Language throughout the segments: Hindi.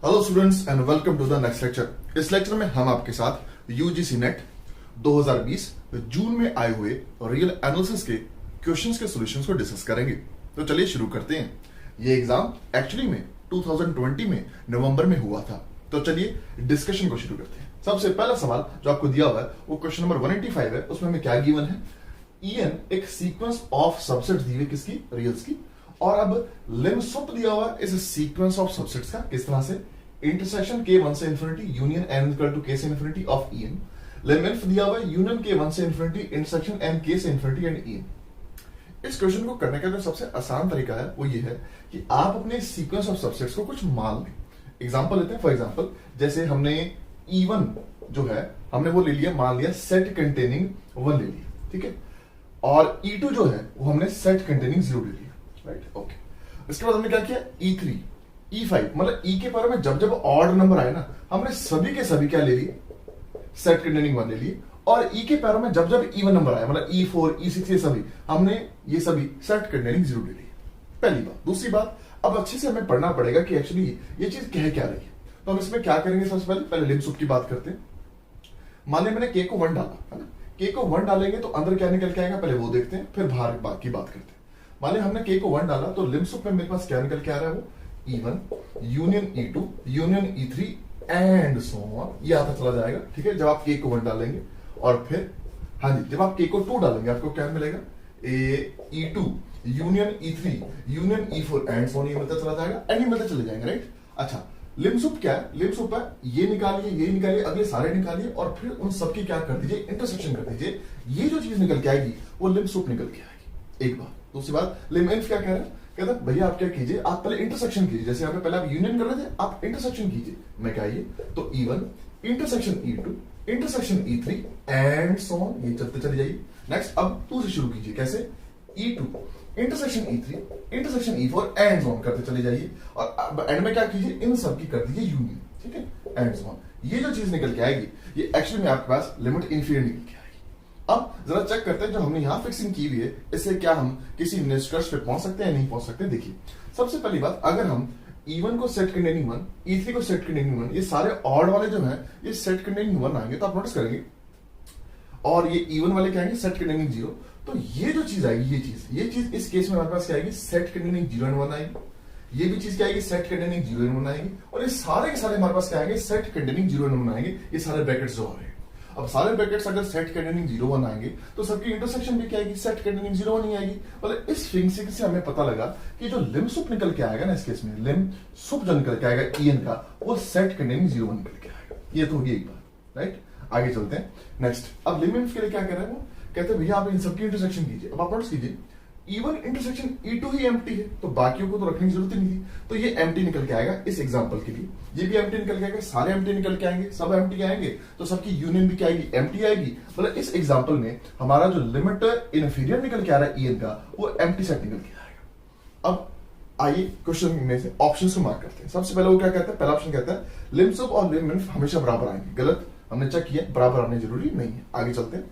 Hello students and welcome to the next lecture. इस लेक्चर में हम आपके साथ यूजीसी नेट 2020 जून में आए हुए रियल एनालिसिस के क्वेश्चंस के सॉल्यूशंस को डिस्कस करेंगे। तो चलिए शुरू करते हैं। ये एग्जाम एक्चुअली में 2020 में नवंबर में हुआ था। तो चलिए डिस्कशन को शुरू करते हैं। सबसे पहला सवाल जो आपको दिया हुआ है वो क्वेश्चन नंबर 185 है। उसमें हमें क्या गिवन है, ईएन एक सीक्वेंस ऑफ सबसेट्स दी हुई किसकी, रियल्स की, और अब लिम सुप दिया हुआ है इस सीक्वेंस ऑफ सबसेट्स का। किस तरह से, इंटरसेक्शन k1 से infinity union n equal to k से infinity of en। Lim inf दिया हुआ है यूनियन k1 से इंफिनिटी इंटरसेक्शन n k से इंफिनिटी एंड en। इस क्वेश्चन को करने का जो सबसे आसान तरीका है वो ये है कि आप अपने सीक्वेंस ऑफ सबसेट्स को कुछ मान लें। एग्जांपल लेते हैं। फॉर एग्जांपल जैसे हमने E1 जो है हमने वो ले लिया, मान लिया सेट कंटेनिंग 1 ले लिया, ठीक है, और E2 जो है वो हमने सेट कंटेनिंग 0 ले लिया, राइट, ओके। इसके बाद हमने क्या किया, E3 E5 मतलब E के पावर में जब जब ऑड नंबर आए ना, हमने सभी के सभी क्या ले लिए, सेट कंटेनिंग 1 ले लिए, और E के पावर में जब जब इवन नंबर आए मतलब E4 E6 ये सभी हमने ये सभी सेट कंटेनिंग 0 ले लिए। पहली बात। दूसरी बात, अब अच्छे से हमें पढ़ना पड़ेगा कि एक्चुअली ये चीज कह क्या रही है। तो हम इसमें क्या करेंगे, सबसे पहले लिम सुप की बात करते हैं। मान लिया मैंने k को 1 डाला है ना, k को 1 डालेंगे तो अंदर क्या निकल के आएगा पहले वो देखते हैं, फिर बाहर की बात करते हैं। मान लिया हमने k को 1 डाला तो लिम सुप में मेरे पास क्या निकल के आ रहा है, वो E1 union E2 union E3 and so on, ये आता चला जाएगा, ठीक है, जब आप k को 1 डालेंगे। और फिर हाँ जी, जब आप k को 2 डालेंगे आपको क्या मिलेगा, E2 union E3 union E4 and so on, ये मिलता चला जाएगा एंड ये मिलते चले जाएंगे, राइट। अच्छा, लिम सुप क्या है, लिम सुप है ये निकालिए अगले सारे निकालिए और फिर उन सबकी क्या कर दीजिए, इंटरसेक्शन कर दीजिए। ये जो चीज निकल के आएगी वो लिम सुप निकल के आएगी, एक बात। दूसरी बात, लिम इन्फ क्या कह रहा है, कहता है भैया आप क्या कीजिए, आप पहले इंटरसेक्शन कीजिए, जैसे यहाँ पे पहले आप यूनियन कर रहे थे, आप इंटरसेक्शन कीजिए। मैं क्या, ये तो E1 intersection E2 intersection E3 and so on, ये चलते चले जाइए। नेक्स्ट अब 2 से शुरू कीजिए, कैसे, E2 intersection E3 intersection E4 and so on करते चले जाइए, और अब एंड में क्या कीजिए, इन सब की कर दीजिए यूनियन, ठीक है, एंड सो ऑन। ये जो चीज निकल के आएगी ये एक्चुअली में आपके पास लिमिट इन्फिनिटी निकल के आएगी। अब जरा चेक करते हैं जो हमने यहां फिक्सिंग की हुई है इससे क्या हम किसी निष्कर्ष पे पहुंच सकते हैं या नहीं पहुंच सकते। देखिए, सबसे पहली बात, अगर हम E1 को सेट कंटेनिंग 1 E3 को सेट कंटेनिंग 1, ये सारे ऑड वाले जो हैं ये सेट कंटेनिंग 1 आएंगे, तो आप नोटिस करेंगे, और ये E1 वाले क्या आएंगे, सेट कंटेनिंग 0। तो ये जो चीज आएगी, ये चीज इस केस में हमारे पास क्या आएगी, सेट कंटेनिंग 0 एंड 1 आएगी। ये भी चीज क्या आएगी, सेट कंटेनिंग 0 एंड 1 आएगी, और ये सारे के सारे हमारे पास क्या आएंगे, सेट कंटेनिंग 0 एंड 1 आएंगे। ये सारे ब्रैकेट्स जो आ रहे हैं, अब सारे ब्रैकेट्स अगर सेट कंटेनिंग 0 1 आएंगे तो सबकी इंटरसेक्शन भी क्या आएगी, सेट कंटेनिंग 0 1 ही आएगी। मतलब इस फिक्सिंग से हमें पता लगा कि जो लिम सुप निकल के आएगा ना, इस केस में लिम सुप जो निकल के आएगा EN का, वो सेट कंटेनिंग 0 1 निकल के आएगा। ये तो होगी एक बात, राइट। आगे चलते हैं। नेक्स्ट, अब लिम इन्फ के लिए क्या कह रहा है वो, कहते हैं भैया आप इन सबकी इंटरसेक्शन कीजिए। अब आप नोटिस कीजिए, E1 इंटरसेक्शन E2 ही एम्प्टी है, तो बाकियों को तो रखने की जरूरत ही नहीं थी, तो ये एम्प्टी निकल के आएगा इस एग्जांपल के लिए। ये भी एम्प्टी निकल के आएगा, सारे एम्प्टी निकल के आएंगे, सब एम्प्टी आएंगे, तो सबकी यूनियन भी क्या आएगी, एम्प्टी आएगी। मतलब इस एग्जांपल में हमारा जो लिमिट इन्फीरियर निकल के आ रहा है EN का, वो एम्प्टी सेट निकल के आएगा। अब आइए क्वेश्चन में से ऑप्शंस को मार्क करते हैं। सबसे पहले वो क्या कहता है, पहला ऑप्शन कहता है लिम सुप और लिम इन्फ हमेशा बराबर आएंगे। गलत, हमने चेक किया, बराबर आने जरूरी नहीं है। आगे चलते हैं।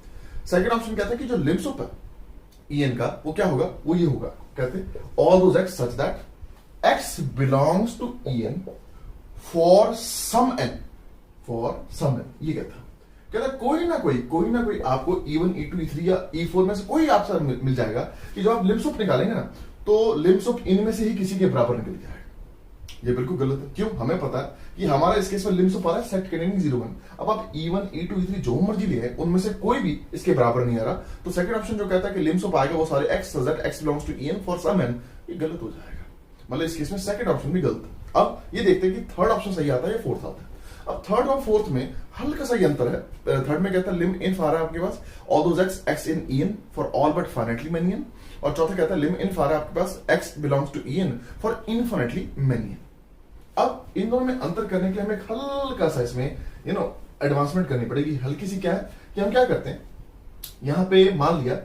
सेकंड ऑप्शन कहता है कि जो लिम सुप है EN का, वो क्या होगा, वो ये होगा, कहते हैं all those x such that x belongs to EN for some n, ये कहता है कोई ना कोई आपको E1 E2 E3 या E4 में से कोई आपसे मिल जाएगा कि जब आप लिम सुप निकालेंगे ना, तो लिम सुप इनमें से ही किसी के बराबर निकल जाएगा। ये बिल्कुल गलत है। क्यों, हमें पता है कि हमारा इस केस में लिम सुप आ रहा है सेट कंटेनिंग 0 1। अब आप E1 E2 E3 जो मर्जी लिए हैं, उनमें से कोई भी इसके बराबर नहीं आ रहा, तो सेकंड ऑप्शन जो कहता है कि लिम सुप आएगा वो सारे x such that x belongs to EN for some n, ये गलत हो जाएगा। मतलब इस केस में सेकंड ऑप्शन भी गलत है। अब ये देखते हैं कि थर्ड ऑप्शन सही आता है या फोर्थ आता है। अब थर्ड और फोर्थ में हल्का सा अंतर है। थर्ड में कहता है लिम इन्फ आ रहा है आपके पास all those x in EN for all but finitely many n, और चौथा कहता है लिम इन्फ आ रहा है आपके पास x बिलोंग्स टू EN फॉर इनफिनिटली मेनी n। अब इन दोनों में अंतर करने के लिए हमें हल्का सा इसमें एडवांसमेंट करनी पड़ेगी। हल्की सी क्या है कि हम क्या करते हैं, यहां पे मान लिया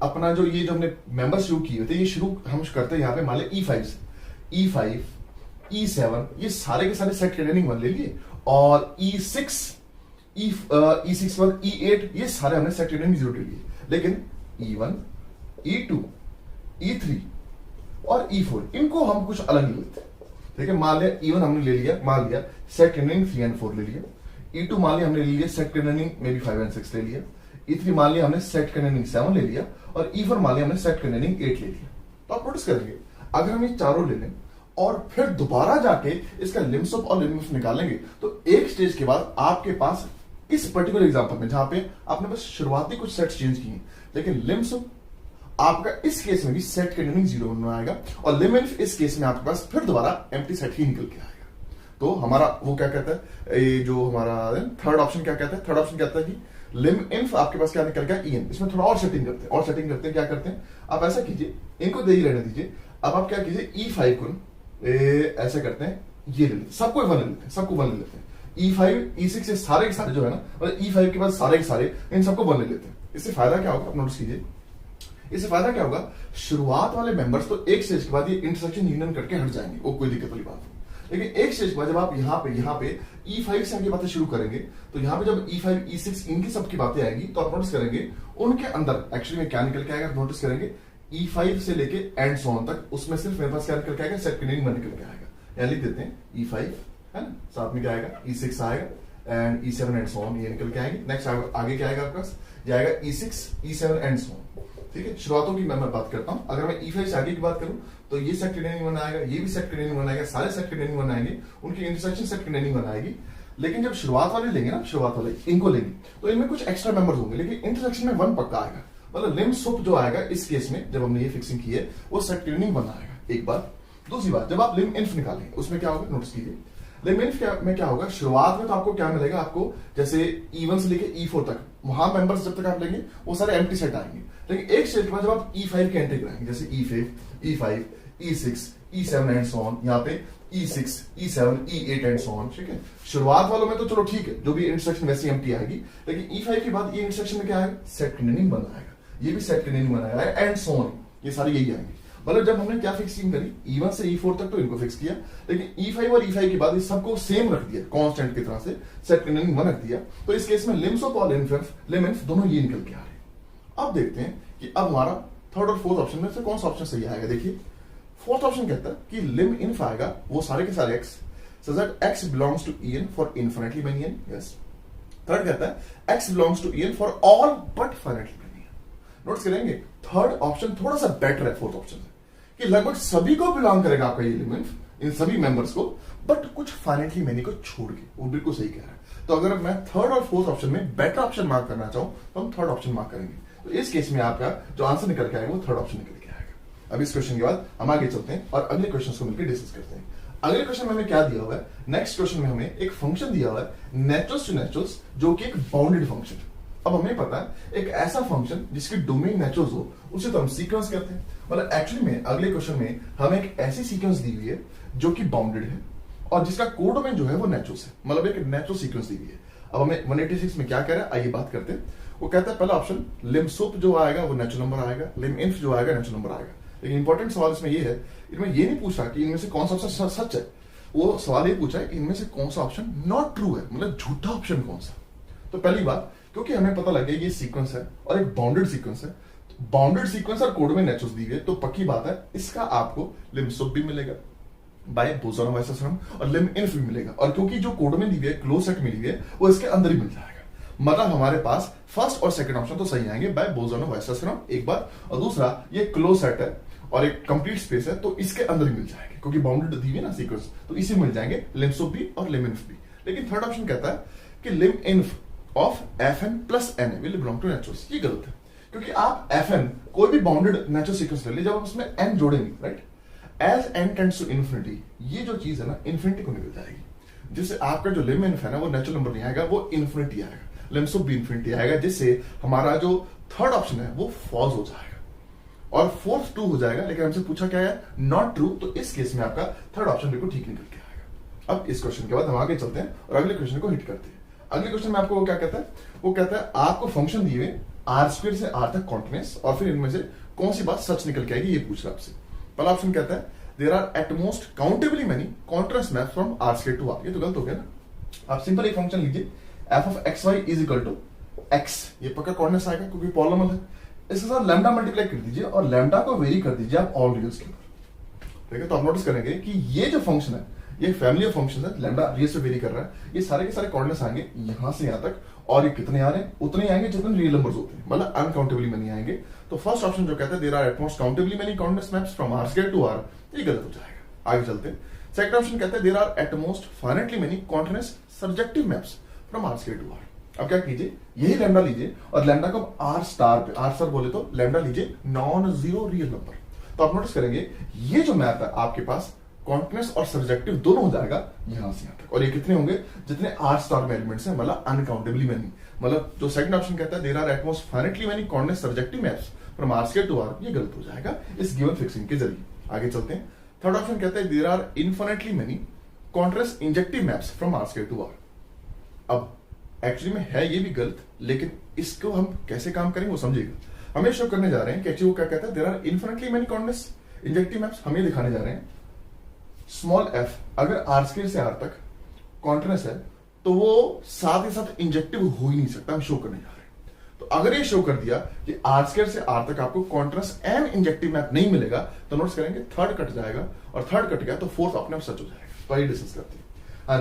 अपना जो ये जो हमने मेंबर शुरू किए थे, ये शुरू हम करते हैं यहाँ पे मान लिया E5 से, E5 E7 ये सारे के सारे सेट कंटेनिंग 1 ले लिए, और E6 E6 1 E8 ये सारे हमने सेट कंटेनिंग 0 ले लिए। लेकिन E1 E2 E3 और E4 इनको हम कुछ अलग नहीं लेते। ठीक है, मान लिया E1 हमने ले लिया, मान लिया सेट कंटेनिंग 3 एंड 4 ले लिया, E2 मान लिया हमने ले लिया set containing may be 5 and 6 ले लिया, E3 मान लिया हमने सेट कंटेनिंग 7 ले लिया, और E4 मान लिया हमने सेट कंटेनिंग 8 ले लिया। तो आप नोटिस करेंगे अगर हम ये चारों ले लें और फिर दोबारा जाके इसका लिम्स ऑफ और लिम्स निकालेंगे तो एक स्टेज के बाद आपके पास इस पर्टिकुलर एग्जांपल में जहां पे आपने बस शुरुआती कुछ सेट्स चेंज किए लेकिन लिम्स ऑफ आपका इस केस में भी सेट कंटेनिंग 0 में आएगा और लिमिट इस केस में आपके पास फिर दोबारा एम्प्टी सेट ही निकल के आएगा। तो हमारा वो क्या कहता है, ये जो हमारा थर्ड ऑप्शन क्या कहता है, थर्ड ऑप्शन कहता है कि लिम इन्फ आपके पास क्या निकल गया EN। इसमें थोड़ा और सेटिंग करते हैं, और सेटिंग करते हैं, क्या करते हैं आप ऐसा कीजिए, इनको दे ही रहने दीजिए। अब आप क्या कीजिए E5 को ऐसा करते हैं, ये ले लेते हैं, सबको 1 ले लेते हैं, सबको 1 ले लेते हैं, E5 E6 ये सारे के सारे जो है ना, मतलब E5 के बाद सारे के सारे इन सबको 1 ले लेते हैं। इससे फायदा क्या होगा आप नोटिस कीजिए, इससे फायदा क्या होगा, शुरुआत वाले मेंबर्स तो एक स्टेज के बाद ये इंटरसेक्शन यूनियन करके हट जाएंगे, वो कोई दिक्कत वाली बात नहीं। लेकिन एक स्टेज के बाद जब आप यहाँ पे E5 से आगे बातें शुरू करेंगे तो यहाँ पे जब E5 E6 इनकी सबकी बातें आएंगी तो आप नोटिस करेंगे उनके अंदर एक्चुअली में क्या निकल के आएगा, नोटिस करेंगे E5 से लेके एंड सो ऑन तक उसमें सिर्फ मेरे पास क्या निकल के आएगा, सेट कंटेनिंग 1 निकल के आएगा। यहाँ लिख देते हैं E5 है ना, साथ में क्या आएगा E6 आएगा and E7 and so on, ये निकल के आएंगे। नेक्स्ट आगे क्या आएगा आपके पास, ये आएगा E6 E7 and so on. ठीक है, शुरुआतों की मैं बात करता हूं। अगर मैं E5 से आगे की बात करूं तो ये सेट कंटेनिंग 1 आएगा, ये भी सेट कंटेनिंग 1 आएगा, सारे सेट कंटेनिंग 1 आएंगे, उनकी इंटरसेक्शन सेट कंटेनिंग 1 आएगी। लेकिन जब शुरुआत वाले लेंगे ना, शुरुआत वाले इनको लेंगे तो इनमें कुछ एक्स्ट्रा मेंबर्स होंगे, लेकिन इंटरसेक्शन में 1 पक्का आएगा। मतलब लिम सुप जो आएगा इस केस में जब हमने ये फिक्सिंग की है वो सेट कंटेनिंग 1 आएगा, एक बात। दूसरी बात, जब आप लिम इन्फ निकालेंगे उसमें क्या होगा, नोटिस कीजिए लिम इन्फ में क्या होगा, शुरुआत में तो आपको क्या मिलेगा, आपको जैसे E1 से लेके E4 तक वहां मेंबर्स जब तक आप लेंगे वो सारे एम्प्टी सेट आएंगे। लेकिन एक स्टेज के बाद जब आप E5 के एंट्री कराएंगे, जैसे E5 E6 E7 and so on, यहाँ पे E6 E7 E8 and so on. ठीक है, शुरुआत वालों में तो चलो ठीक है, जो भी इंटरसेक्शन वैसी एम्प्टी आएगी, लेकिन E5 के बाद ये इंटरसेक्शन में क्या आएगा, सेट कंटेनिंग 1 आएगा, ये भी सेट कंटेनिंग 1 आएगा एंड सो ऑन, ये सारे यही आएंगे। मतलब जब हमने क्या फिक्सिंग करी E1 से E4 तक तो इनको फिक्स किया, लेकिन E5 और E5 के बाद इस सबको सेम रख दिया, कांस्टेंट की तरह से सेट कंटेनिंग 1 रख दिया। तो इस केस में लिम्स ऑफ और लिमिट्स दोनों ये निकल के आ रहे हैं। अब देखते हैं कि अब हमारा थर्ड और फोर्थ ऑप्शन में से कौन सा ऑप्शन सही आएगा। देखिए फोर्थ ऑप्शन कहता है कि लिम इन्फ आएगा वो सारे के सारे x so that x belongs to En for infinitely many n। yes। Third कहता है x belongs to En for all but finitely many n। Notes करेंगे थर्ड ऑप्शन थोड़ा सा बेटर है फोर्थ ऑप्शन से, कि लगभग सभी को बिलोंग करेगा आपका ये लिमिट, इन सभी मेंबर्स को, बट कुछ फाइनेटली मैनी को छोड़ के। वो बिल्कुल सही कह रहा है। तो अगर मैं थर्ड और फोर्थ ऑप्शन में बेटर ऑप्शन मार्क करना चाहूं तो हम थर्ड ऑप्शन मार्क करेंगे। तो इस केस में आपका जो आंसर निकल के आएगा वो थर्ड ऑप्शन निकल के आएगा। अब इस क्वेश्चन के बाद हम आगे चलते हैं और अगले क्वेश्चन को मिलकर डिस्कस करते हैं। अगले क्वेश्चन में हमें क्या दिया हुआ है, नेक्स्ट क्वेश्चन में हमें एक फंक्शन दिया हुआ है नेचुरल्स टू नेचुरल्स, जो कि एक बाउंडेड फंक्शन है। अब हमें पता है एक ऐसा फंक्शन जिसकी डोमेन नेचुरल्स हो उसे तो हम सीक्वेंस कहते हैं। मतलब एक्चुअली में अगले क्वेश्चन में हमें एक ऐसी सीक्वेंस दी हुई है जो कि बाउंडेड है और जिसका कोडोमेन जो है वो नेचुरल्स है, मतलब एक नेचुरल सीक्वेंस दी हुई है। अब हमें 186 में क्या कह रहा है, आइए बात करते हैं। वो कहता है पहला ऑप्शन लिम सुप जो आएगा वो नेचुरल नंबर आएगा, लिम इन्फ जो आएगा नेचुरल नंबर आएगा। लेकिन इंपॉर्टेंट सवाल इसमें ये है, इनमें ये नहीं पूछा कि इनमें से कौन सा ऑप्शन सच है, वो सवाल ये पूछा है इनमें से कौन सा ऑप्शन नॉट ट्रू है, मतलब झूठा ऑप्शन कौन सा। तो पहली बात, क्योंकि हमें पता लग गया ये सीक्वेंस है और एक बाउंडेड सीक्वेंस है, बाउंडेड सीक्वेंस और कोड में नेचुरल्स दी है, तो पक्की बात है इसका आपको लिम सुप भी मिलेगा बाय बोसोन वाइसस और लिम इन्फ भी मिलेगा। और क्योंकि जो कोड में दी हुई है, क्लोज सेट मिली हुई है, वो इसके अंदर ही मिल जाएगा। मतलब हमारे पास फर्स्ट और सेकंड ऑप्शन तो सही आएंगे बाय बोसोन वाइसस एक बार, और दूसरा ये क्लोज सेट है और एक कंप्लीट स्पेस है तो इसके अंदर ही मिल जाएंगे, क्योंकि बाउंडेड दी हुई है ना सीक्वेंस, तो इसी मिल जाएंगे लिम सुप भी और लिम इन्फ भी। लेकिन थर्ड ऑप्शन कहता है कि lim inf of fn plus n will belong to naturals. ये गलत है, क्योंकि आप fn कोई भी बाउंडेड नेचुरल सीक्वेंस ले लीजिए, जब आप उसमें n जोड़ेंगे, right, as n tends to infinity, ये जो चीज है ना इन्फिनिटी को निकल जाएगी, जिससे आपका जो लिम इन्फ है ना वो नेचुरल नंबर नहीं आएगा, वो इन्फिनिटी आएगा, लिम सुप भी इन्फिनिटी आएगा, जिससे हमारा जो थर्ड ऑप्शन है वो फॉल्स हो जाएगा और फोर्थ ट्रू हो जाएगा। लेकिन हमसे पूछा क्या है, नॉट ट्रू, तो इस केस में आपका थर्ड ऑप्शन बिल्कुल ठीक निकल के आएगा। अब इस क्वेश्चन के बाद हम आगे चलते हैं और अगले क्वेश्चन को हिट करते हैं। अगले क्वेश्चन में आपको वो क्या कहता है, वो कहता है आपको फंक्शन दिए हुए r² से r तक कॉन्टिन्यूअस, और फिर इनमें से कौन सी बात सच निकल के आएगी ये पूछ रहा है आपसे। पहला ऑप्शन कहता है there are at most countably many contrast maps from r² to r। ये तो गलत हो गया ना। आप सिंपल एक फंक्शन लीजिए f of xy is equal to x, ये पक्का कॉर्डिनेट्स आएगा क्योंकि पॉलिनॉमियल है। इसके साथ लैम्डा मल्टीप्लाई कर दीजिए और लैम्डा को वेरी कर दीजिए आप ऑल रियल्स के ऊपर। ठीक है, तो आप नोटिस करेंगे कि ये जो फंक्शन है ये फैमिली ऑफ फंक्शंस है, लैम्डा रियल से वेरी कर रहा है, ये सारे के सारे कोऑर्डिनेट्स आएंगे यहां से यहां तक, और ये कितने आ रहे हैं? उतने ही आएंगे जितने रियल नंबर्स होते हैं, मतलब अनकाउंटेबली मेनी आएंगे। तो फर्स्ट ऑप्शन जो कहता है there are at most countably many coordinates maps from R square to R, ये गलत हो जाएगा। आगे चलते हैं। सेकंड ऑप्शन कहता है there are at most finitely many continuous surjective maps from R square to R. अब क्या कीजिए, यही लैम्डा लीजिए और लैम्डा को आर स्टार पे, आर स्टार बोले तो लैम्डा लीजिए नॉन जीरो रियल नंबर। तो आप नोटिस करेंगे ये जो मैप है आपके पास कॉन्टिन्यूअस और सब्जेक्टिव दोनों हो जाएगा यहां से यहां तक, और ये कितने होंगे? जितने आर स्टार में एलिमेंट्स हैं, मतलब अनकाउंटेबली मेनी। मतलब जो सेकंड ऑप्शन कहता है there are at most finitely many continuous subjective maps from R square to R, ये गलत हो जाएगा इस गिवन फिक्सिंग के जरिए। आगे चलते हैं। थर्ड ऑप्शन कहता है there are infinitely many continuous injective maps from R square to R. अब एक्चुअली में है ये भी गलत, लेकिन इसको हम कैसे काम करेंगे वो समझिएगा। हमें शो करने जा रहे हैं कि एक्चुअली वो क्या कहता है there are infinitely many continuous injective maps. हम ये दिखाने जा रहे हैं स्मॉल f अगर आर स्क्वायर से आर तक कॉन्टिन्यूअस है तो वो साथ ही साथ इंजेक्टिव हो ही नहीं सकता, हम शो करने जा रहे हैं। तो अगर ये शो कर दिया कि आर स्क्वायर से आर तक आपको कॉन्टिन्यूअस एंड इंजेक्टिव मैप नहीं मिलेगा, तो नोट्स करेंगे थर्ड कट जाएगा, और थर्ड कट गया तो फोर्थ अपने आप सच हो जाएगा। तो आइए डिस्कस करते हैं। हाँ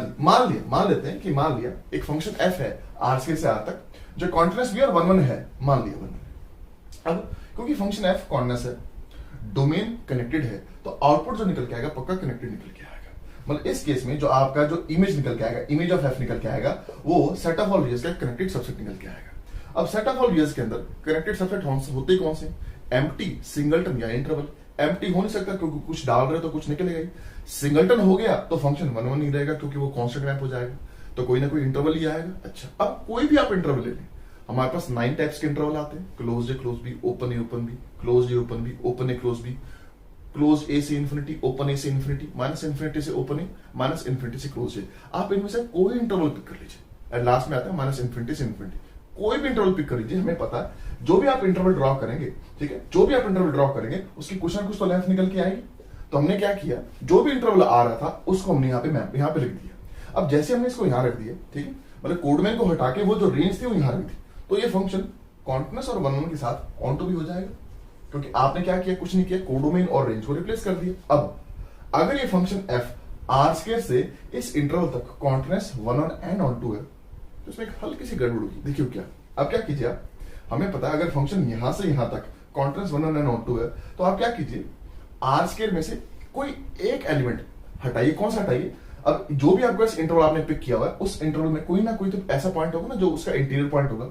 जी, मान लेते हैं कि मान लिया एक फंक्शन f है आर स्क्वायर से आर तक जो कॉन्टिन्यूअस भी और 1 1 है, मान लिया 1 1। अब क्योंकि फंक्शन f कॉन्टिन्यूअस है, डोमेन कनेक्टेड है, तो आउटपुट जो निकल के आएगा पक्का कनेक्टेड निकल के आएगा। मतलब इस केस में जो आपका जो इमेज निकल के आएगा, इमेज ऑफ एफ निकल के आएगा, वो सेट ऑफ ऑल रियल्स का कनेक्टेड सबसेट निकल के आएगा। अब सेट ऑफ ऑल रियल्स के अंदर कनेक्टेड सबसेट होते कौन से? एम्प्टी, सिंगलटन या इंटरवल। एम्प्टी हो नहीं सकता क्योंकि कुछ डाल रहे तो कुछ निकलेगा ही। सिंगलटन हो गया तो फंक्शन 1 1 नहीं रहेगा क्योंकि वो कांस्टेंट मैप हो जाएगा, तो कोई ना कोई इंटरवल ही आएगा। अच्छा, अब कोई भी आप इंटरवल ले लें, हमारे पास 9 टाइप्स के इंटरवल आते हैं। क्लोज ए क्लोज बी, ओपन ए ओपन बी, क्लोज ए ओपन बी, ओपन ए क्लोज बी, क्लोज ए से इन्फिनिटी, ओपन ए से इन्फिनिटी, माइनस इन्फिनिटी से ओपन ए, माइनस इन्फिनिटी से क्लोज ए। आप इनमें से कोई इंटरवल पिक कर लीजिए, एंड लास्ट में आता है माइनस इन्फिनिटी से इन्फिनिटी। कोई भी इंटरवल पिक कर लीजिए, हमें पता है जो भी आप इंटरवल ड्रॉ करेंगे, ठीक है, जो भी आप इंटरवल ड्रॉ करेंगे उसकी कुछ ना कुछ तो लेंथ निकल के आएगी। तो हमने क्या किया, जो भी इंटरवल आ रहा था उसको हमने यहाँ पे मैप यहाँ पे लिख दिया। अब जैसे हमने इसको यहाँ रख दिया, ठीक है, मतलब कोडमैन को हटा के वो जो रेंज थी वो यहाँ रख दी, तो ये फंक्शन कॉन्टिन्यूअस और 1 1 के साथ ऑन टू भी हो जाएगा, क्योंकि आपने क्या किया, कुछ नहीं किया, कोडोमेन और रेंज को रिप्लेस कर दिया। अब अगर ये फंक्शन f आर स्क्वायर से इस इंटरवल तक कॉन्टिन्यूअस 1 1 एंड ऑन टू है, तो इसमें एक हल्की सी गड़बड़ होगी। देखिए क्या, अब क्या कीजिए आप, हमें पता है अगर फंक्शन यहां से यहां तक कॉन्टिन्यूअस 1 1 एंड ऑन टू है, तो आप क्या कीजिए, आर स्क्वायर में से कोई एक एलिमेंट हटाइए। कौन सा हटाइए? अब जो भी आपका इंटरवल आपने पिक किया हुआ है उस इंटरवल में कोई ना कोई तो ऐसा पॉइंट होगा ना जो उसका इंटीरियर पॉइंट होगा,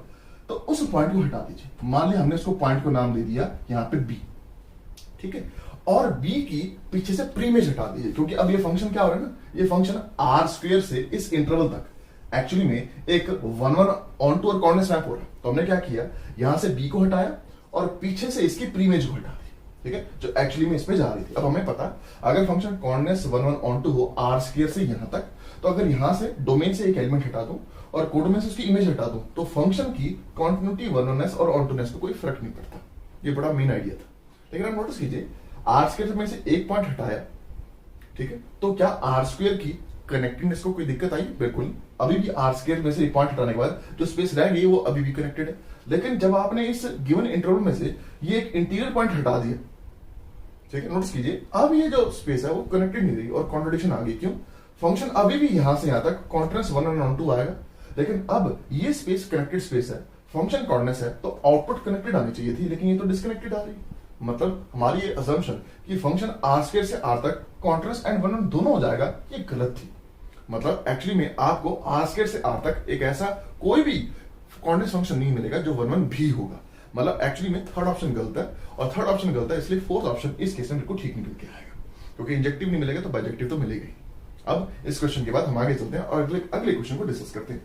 तो उस पॉइंट को हटा दीजिए। मान लिया हमने उसको पॉइंट को नाम दे दिया यहाँ पे बी, ठीक है, और बी की पीछे से प्रीमेज हटा दीजिए, क्योंकि अब ये फंक्शन क्या हो रहा है ना, ये फंक्शन आर स्क्वायर से इस इंटरवल तक एक्चुअली में एक 1 1 ऑन टू और कॉर्डिनेट मैप हो रहा है। तो हमने क्या किया, यहां से बी को हटाया और पीछे से इसकी प्रीमेज को हटा दी, ठीक है, जो एक्चुअली में इसमें जा रही थी। अब हमें पता अगर फंक्शन कॉर्डिनेट 1 1 ऑन टू हो आर स्क्वायर से यहां तक, तो अगर यहां से डोमेन से एक एलिमेंट हटा दूं और कोडोमेन से उसकी इमेज हटा दूं, तो फंक्शन की कॉन्टिन्यूटी 1 1 और ऑनटूनेस को कोई फर्क नहीं पड़ता। ये बड़ा मेन आइडिया था। लेकिन आप नोटिस कीजिए, आर स्क्वायर में से एक पॉइंट हटाया, ठीक है, तो क्या आर स्क्वायर की कनेक्टेडनेस को कोई दिक्कत आई? बिल्कुल। अभी भी आर स्क्वायर में से एक पॉइंट हटाने के बाद जो स्पेस रह गई वो अभी भी कनेक्टेड है। लेकिन जब आपने इस गिवन इंटरवल में से ये एक इंटीरियर पॉइंट हटा दिया, ठीक है, नोटिस कीजिए, अब ये जो स्पेस है वो कनेक्टेड नहीं रही और कॉन्ट्रडिक्शन आ गई। क्यों? फंक्शन अभी भी यहां से यहां तक कॉन्टिन्यूअस 1 1 ऑन टू आएगा, लेकिन अब ये स्पेस कनेक्टेड स्पेस है, फंक्शन कॉर्डिनेट्स है, तो आउटपुट कनेक्टेड आनी चाहिए थी, लेकिन ये तो डिस्कनेक्टेड आ रही है। मतलब हमारी ये असम्पशन कि फंक्शन आर स्क्वायर से आर तक कॉन्टिन्यूअस एंड 1 1 दोनों हो जाएगा, ये गलत थी। मतलब एक्चुअली में आपको आर स्क्वायर से आर तक एक ऐसा कोई भी कॉर्डिनेट फंक्शन नहीं मिलेगा जो 1 1 भी होगा। मतलब एक्चुअली में थर्ड ऑप्शन गलत है, और थर्ड ऑप्शन गलत है इसलिए फोर्थ ऑप्शन इस केस में बिल्कुल ठीक निकल के आएगा, क्योंकि इंजेक्टिव नहीं मिलेगा तो बाइजेक्टिव तो मिलेगा ही। अब इस क्वेश्चन के बाद हम आगे चलते हैं और अगले क्वेश्चन को डिस्कस करते हैं।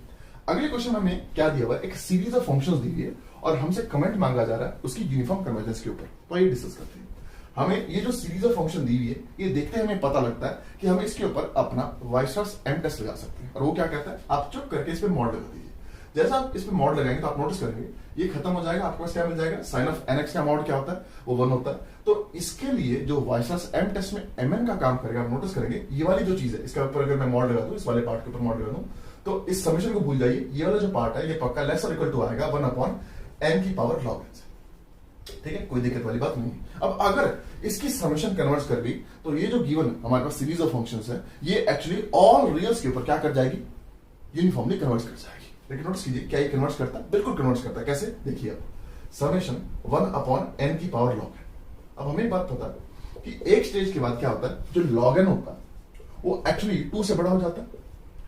अगले क्वेश्चन में हमें क्या दिया हुआ है, एक सीरीज ऑफ फंक्शंस दी हुई है और हमसे कमेंट मांगा जा रहा है उसकी यूनिफॉर्म कन्वर्जेंस के ऊपर। तो ये डिस्कस करते हैं। हमें ये जो सीरीज ऑफ फंक्शन दी हुई है, ये देखते हैं हमें पता लगता है कि हम इसके ऊपर अपना वाइसर्स एम टेस्ट लगा सकते हैं। और वो क्या कहता है, आप चुप करके इस पे मॉड लगा दीजिए। जैसा आप इस पे मॉड लगाएंगे तो आप नोटिस करेंगे ये खत्म हो जाएगा, आपके पास क्या मिल जाएगा, साइन ऑफ एनएक्स का मॉड क्या होता है, वो 1 होता है। तो इसके लिए जो वाइसर्स एम टेस्ट में एमएन का काम करेगा, आप नोटिस करेंगे ये वाली जो चीज है इसके ऊपर अगर मैं मॉड लगा दूं, इस वाले पार्ट के ऊपर मॉड लगा दूं, तो इस समेशन को भूल जाइए, ये वाला जो पार्ट है ये पक्का लेस और इक्वल टू आएगा 1 अपॉन n की पावर log n से। ठीक है, कोई दिक्कत वाली बात नहीं। अब अगर इसकी समेशन कन्वर्ट कर दी तो ये जो गिवन हमारे पास सीरीज ऑफ फंक्शंस है ये एक्चुअली ऑल रियल्स के ऊपर क्या कर जाएगी, यूनिफॉर्मली कन्वर्ट कर जाएगी। लेकिन नोटिस कीजिए क्या ये कन्वर्ट करता है, बिल्कुल कन्वर्ट करता है। कैसे, देखिए अब समेशन 1 अपॉन n की पावर log n। अब हमें बात पता है कि एक स्टेज के बाद क्या होता है, जो log n होता है वो एक्चुअली 2 से बड़ा हो जाता है,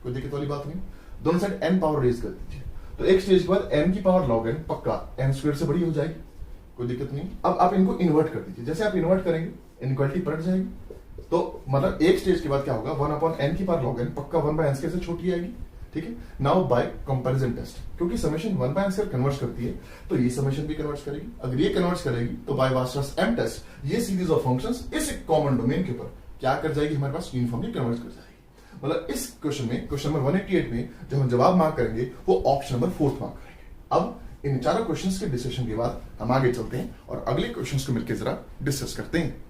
कोई दिक्कत वाली बात नहीं। दोनों साइड n पावर रेज कर दीजिए तो एक स्टेज के बाद n की पावर log n पक्का n स्क्वायर से बड़ी हो जाएगी, कोई दिक्कत नहीं। अब आप इनको इन्वर्ट कर दीजिए, जैसे आप इन्वर्ट करेंगे इनइक्वालिटी पलट जाएगी। तो मतलब एक स्टेज के बाद क्या होगा, 1 अपॉन n की पावर log n पक्का 1 बाय n स्क्वायर से छोटी आएगी, ठीक है। नाउ बाय कंपैरिजन टेस्ट, क्योंकि summation 1 by n square convert करती है तो ये समेशन भी कन्वर्ट करेगी। अगर ये कन्वर्ट करेगी तो बाय वास्टर्स m टेस्ट ये सीरीज ऑफ फंक्शंस इस कॉमन डोमेन के ऊपर क्या कर जाएगी, हमारे पास यूनिफॉर्मली कन्वर्ट कर जाएगी। मतलब इस क्वेश्चन में, क्वेश्चन नंबर 188 में जो हम जवाब मार्क करेंगे वो ऑप्शन नंबर 4 मार्क करेंगे। अब इन चारों क्वेश्चंस के डिस्कशन के बाद हम आगे चलते हैं और अगले क्वेश्चंस को मिलकर जरा डिस्कस करते हैं।